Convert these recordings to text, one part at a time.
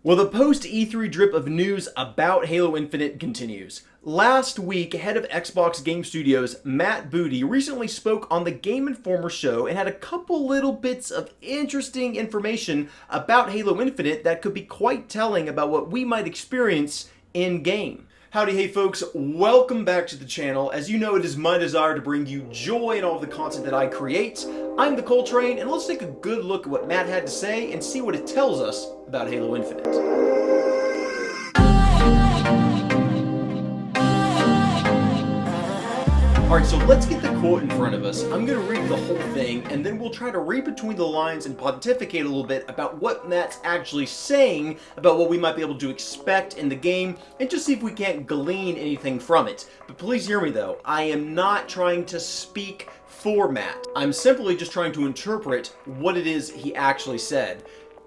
Well, the post-E3 drip of news about Halo Infinite continues. Last week, head of Xbox Game Studios, Matt Booty, recently spoke on the Game Informer show and had a couple little bits of interesting information about Halo Infinite that could be quite telling about what we might experience in-game. Howdy, hey folks, welcome back to the channel. As you know, it is my desire to bring you joy in all of the content that I create. I'm the Coltrane, and let's take a good look at what Matt had to say and see what it tells us about Halo Infinite. Alright, so let's get the quote in front of us. I'm going to read the whole thing, and then we'll try to read between the lines and pontificate a little bit about what Matt's actually saying about what we might be able to expect in the game, and just see if we can't glean anything from it. But please hear me though, I am not trying to speak for Matt. I'm simply just trying to interpret what it is he actually said.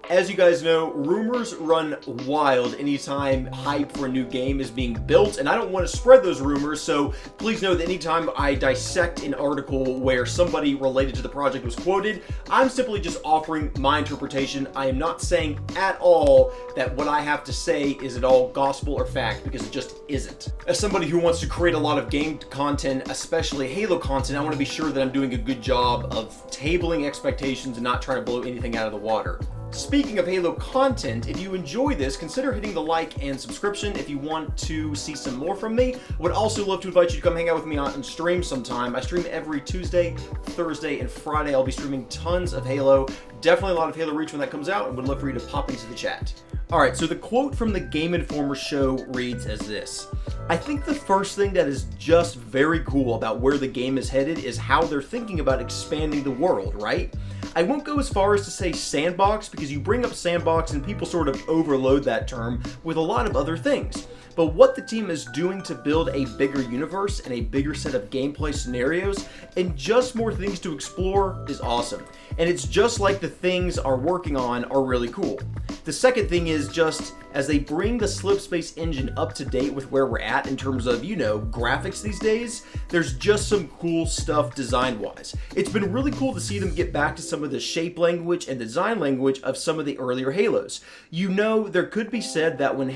As you guys know, rumors run wild anytime hype for a new game is being built, and I don't want to spread those rumors, so please know that anytime I dissect an article where somebody related to the project was quoted, I'm simply just offering my interpretation. I am not saying at all that what I have to say is at all gospel or fact, because it just isn't. As somebody who wants to create a lot of game content, especially Halo content, I want to be sure that I'm doing a good job of tabling expectations and not trying to blow anything out of the water. Speaking of Halo content, if you enjoy this, consider hitting the like and subscription if you want to see some more from me. Would also love to invite you to come hang out with me on stream sometime. I stream every Tuesday, Thursday, and Friday. I'll be streaming tons of Halo. Definitely a lot of Halo Reach when that comes out, and would love for you to pop into the chat. Alright, so the quote from the Game Informer show reads as this. I think the first thing that is just very cool about where the game is headed is how they're thinking about expanding the world, right? I won't go as far as to say sandbox, because you bring up sandbox and people sort of overload that term with a lot of other things. But what the team is doing to build a bigger universe and a bigger set of gameplay scenarios and just more things to explore is awesome. And it's just like the things are working on are really cool. The second thing is just as they bring the Slipspace engine up to date with where we're at in terms of, graphics these days, there's just some cool stuff design-wise. It's been really cool to see them get back to some of the shape language and design language of some of the earlier Halos. There could be said that when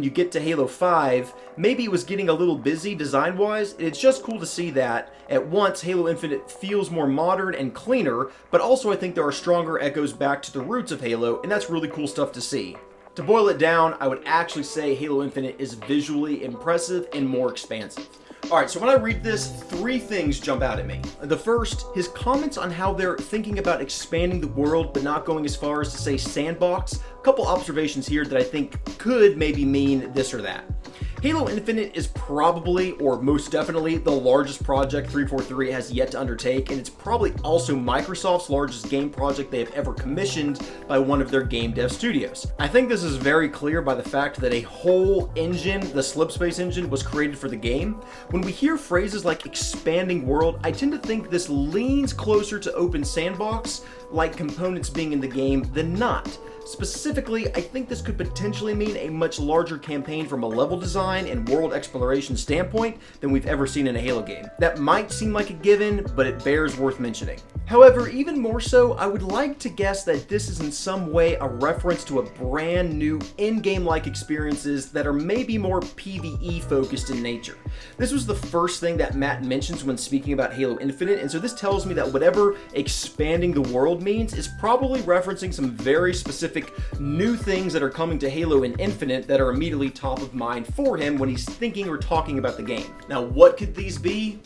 you get to Halo 5, maybe it was getting a little busy design-wise. It's just cool to see that at once Halo Infinite feels more modern and cleaner, but also I think there are stronger echoes back to the roots of Halo, and that's really cool stuff to see. To boil it down, I would actually say Halo Infinite is visually impressive and more expansive. Alright, so when I read this, three things jump out at me. The first, his comments on how they're thinking about expanding the world but not going as far as to say sandbox. A couple observations here that I think could maybe mean this or that. Halo Infinite is probably, or most definitely, the largest project 343 has yet to undertake, and it's probably also Microsoft's largest game project they have ever commissioned by one of their game dev studios. I think this is very clear by the fact that a whole engine, the Slipspace engine, was created for the game. When we hear phrases like expanding world, I tend to think this leans closer to open sandbox, like components being in the game, than not. Specifically, I think this could potentially mean a much larger campaign from a level design and world exploration standpoint than we've ever seen in a Halo game. That might seem like a given, but it bears worth mentioning. However, even more so, I would like to guess that this is in some way a reference to a brand new in-game-like experiences that are maybe more PvE focused in nature. This was the first thing that Matt mentions when speaking about Halo Infinite, and so this tells me that whatever expanding the world means is probably referencing some very specific new things that are coming to Halo in Infinite that are immediately top of mind for him when he's thinking or talking about the game. Now, what could these be?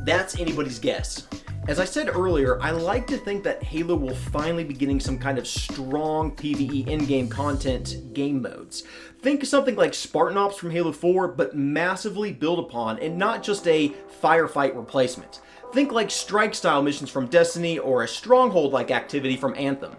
That's anybody's guess. As I said earlier, I like to think that Halo will finally be getting some kind of strong PvE in-game content game modes. Think something like Spartan Ops from Halo 4, but massively built upon, and not just a firefight replacement. Think like strike-style missions from Destiny or a Stronghold-like activity from Anthem.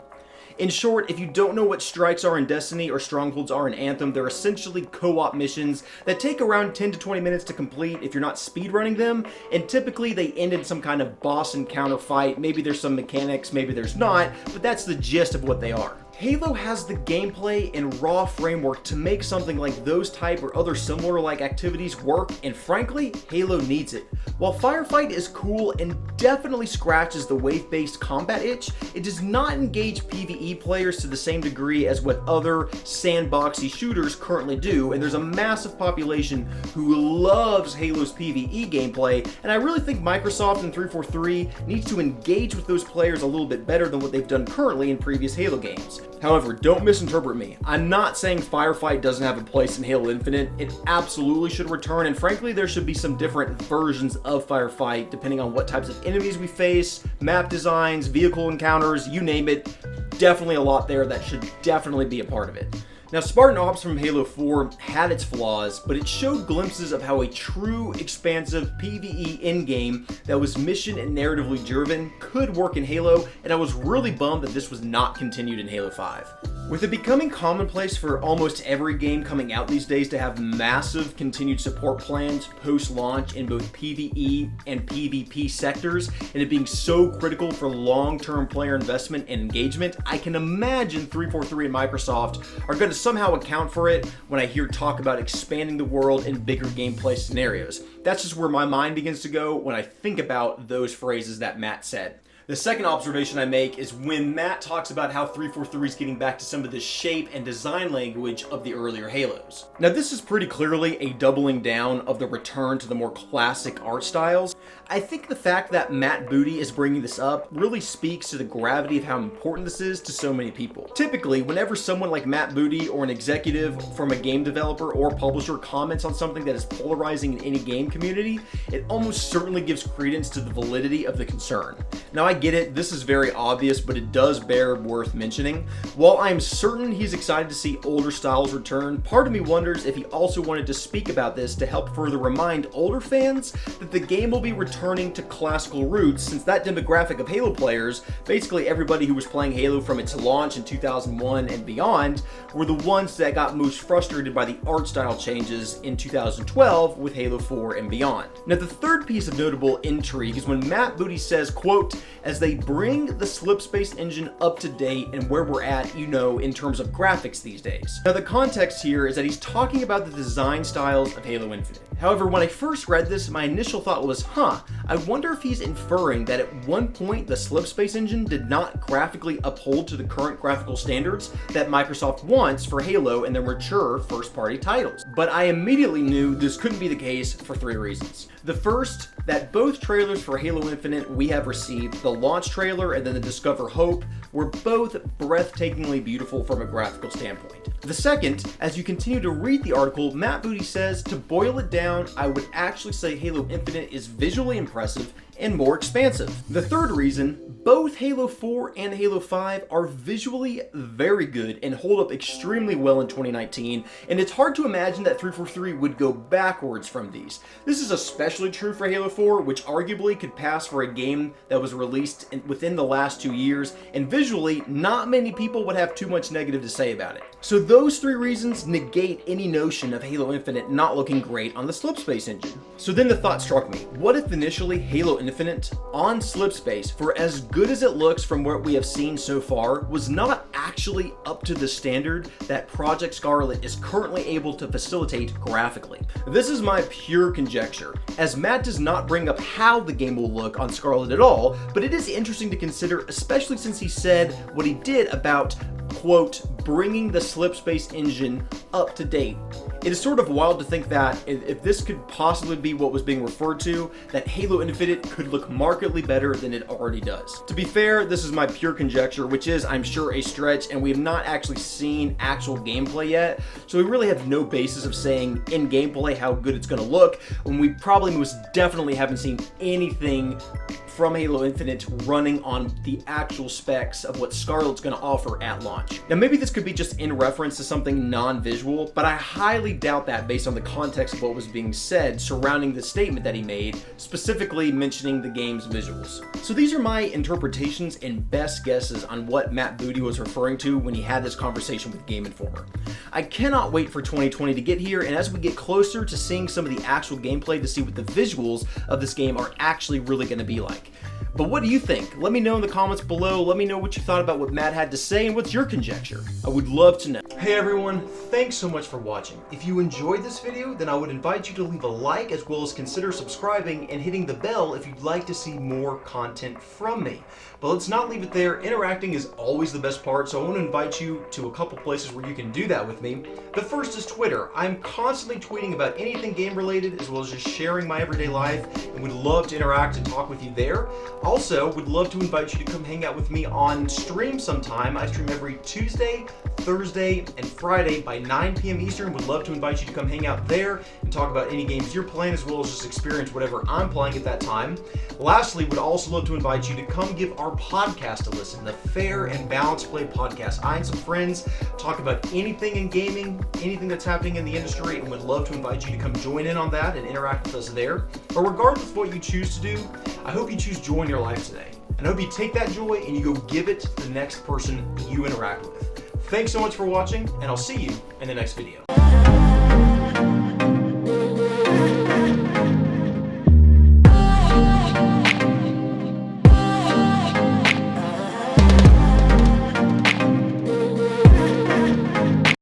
In short, if you don't know what strikes are in Destiny or strongholds are in Anthem, they're essentially co-op missions that take around 10 to 20 minutes to complete if you're not speedrunning them, and typically they end in some kind of boss encounter fight. Maybe there's some mechanics, maybe there's not, but that's the gist of what they are. Halo has the gameplay and raw framework to make something like those type or other similar like activities work, and frankly, Halo needs it. While Firefight is cool and definitely scratches the wave-based combat itch, it does not engage PvE players to the same degree as what other sandboxy shooters currently do, and there's a massive population who loves Halo's PvE gameplay, and I really think Microsoft and 343 needs to engage with those players a little bit better than what they've done currently in previous Halo games. However, don't misinterpret me. I'm not saying Firefight doesn't have a place in Halo Infinite. It absolutely should return, and frankly, there should be some different versions of Firefight depending on what types of enemies we face, map designs, vehicle encounters, you name it. Definitely a lot there that should definitely be a part of it. Now, Spartan Ops from Halo 4 had its flaws, but it showed glimpses of how a true expansive PvE in-game that was mission and narratively driven could work in Halo, and I was really bummed that this was not continued in Halo 5. With it becoming commonplace for almost every game coming out these days to have massive continued support plans post-launch in both PvE and PvP sectors, and it being so critical for long-term player investment and engagement, I can imagine 343 and Microsoft are going to somehow account for it when I hear talk about expanding the world in bigger gameplay scenarios. That's just where my mind begins to go when I think about those phrases that Matt said. The second observation I make is when Matt talks about how 343 is getting back to some of the shape and design language of the earlier Halos. Now, this is pretty clearly a doubling down of the return to the more classic art styles. I think the fact that Matt Booty is bringing this up really speaks to the gravity of how important this is to so many people. Typically, whenever someone like Matt Booty or an executive from a game developer or publisher comments on something that is polarizing in any game community, it almost certainly gives credence to the validity of the concern. Now, I get it, this is very obvious, but it does bear worth mentioning. While I'm certain he's excited to see older styles return, part of me wonders if he also wanted to speak about this to help further remind older fans that the game will be returning to classical roots, since that demographic of Halo players, basically everybody who was playing Halo from its launch in 2001 and beyond, were the ones that got most frustrated by the art style changes in 2012 with Halo 4 and beyond. Now, the third piece of notable intrigue is when Matt Booty says, quote, as they bring the slipspace engine up to date and where we're at, in terms of graphics these days. Now, the context here is that he's talking about the design styles of Halo Infinite. However, when I first read this, my initial thought was, I wonder if he's inferring that at one point the slipspace engine did not graphically uphold to the current graphical standards that Microsoft wants for Halo and their mature first-party titles. But I immediately knew this couldn't be the case for three reasons. The first, that both trailers for Halo Infinite we have received, the launch trailer and then the Discover Hope, were both breathtakingly beautiful from a graphical standpoint. The second, as you continue to read the article, Matt Booty says, to boil it down, I would actually say Halo Infinite is visually impressive and more expansive. The third reason, both Halo 4 and Halo 5 are visually very good and hold up extremely well in 2019, and it's hard to imagine that 343 would go backwards from these. This is especially true for Halo 4, which arguably could pass for a game that was released within the last 2 years, and visually, not many people would have too much negative to say about it. So those three reasons negate any notion of Halo Infinite not looking great on the slipspace engine. So then the thought struck me, what if initially Halo Infinite on slipspace, for as good as it looks from what we have seen so far, was not actually up to the standard that Project Scarlet is currently able to facilitate graphically? This is my pure conjecture, as Matt does not bring up how the game will look on Scarlet at all, but it is interesting to consider, especially since he said what he did about, quote, bringing the slipspace engine up to date. It is sort of wild to think that if this could possibly be what was being referred to, that Halo Infinite could look markedly better than it already does. To be fair, this is my pure conjecture, which is, I'm sure, a stretch, and we have not actually seen actual gameplay yet, so we really have no basis of saying in gameplay how good it's going to look, when we probably most definitely haven't seen anything from Halo Infinite running on the actual specs of what Scarlet's going to offer at launch. Now, maybe this could be just in reference to something non-visual, but I highly doubt that based on the context of what was being said surrounding the statement that he made, specifically mentioning the game's visuals. So these are my interpretations and best guesses on what Matt Booty was referring to when he had this conversation with Game Informer. I cannot wait for 2020 to get here, and as we get closer to seeing some of the actual gameplay to see what the visuals of this game are actually really going to be like. But what do you think? Let me know in the comments below. Let me know what you thought about what Matt had to say and what's your conjecture. I would love to know. Hey everyone, thanks so much for watching. If you enjoyed this video, then I would invite you to leave a like as well as consider subscribing and hitting the bell if you'd like to see more content from me. But let's not leave it there. Interacting is always the best part, so I want to invite you to a couple places where you can do that with me. The first is Twitter. I'm constantly tweeting about anything game related as well as just sharing my everyday life, and would love to interact and talk with you there. Also, would love to invite you to come hang out with me on stream sometime. I stream every Tuesday, Thursday, and Friday by 9 p.m. Eastern. Would love to invite you to come hang out there and talk about any games you're playing as well as just experience whatever I'm playing at that time. Lastly, would also love to invite you to come give our podcast a listen, the Fair and Balanced Play podcast. I and some friends talk about anything in gaming, anything that's happening in the industry, and would love to invite you to come join in on that and interact with us there. But regardless of what you choose to do, I hope you choose joy in your life today. And I hope you take that joy and you go give it to the next person you interact with. Thanks so much for watching, and I'll see you in the next video.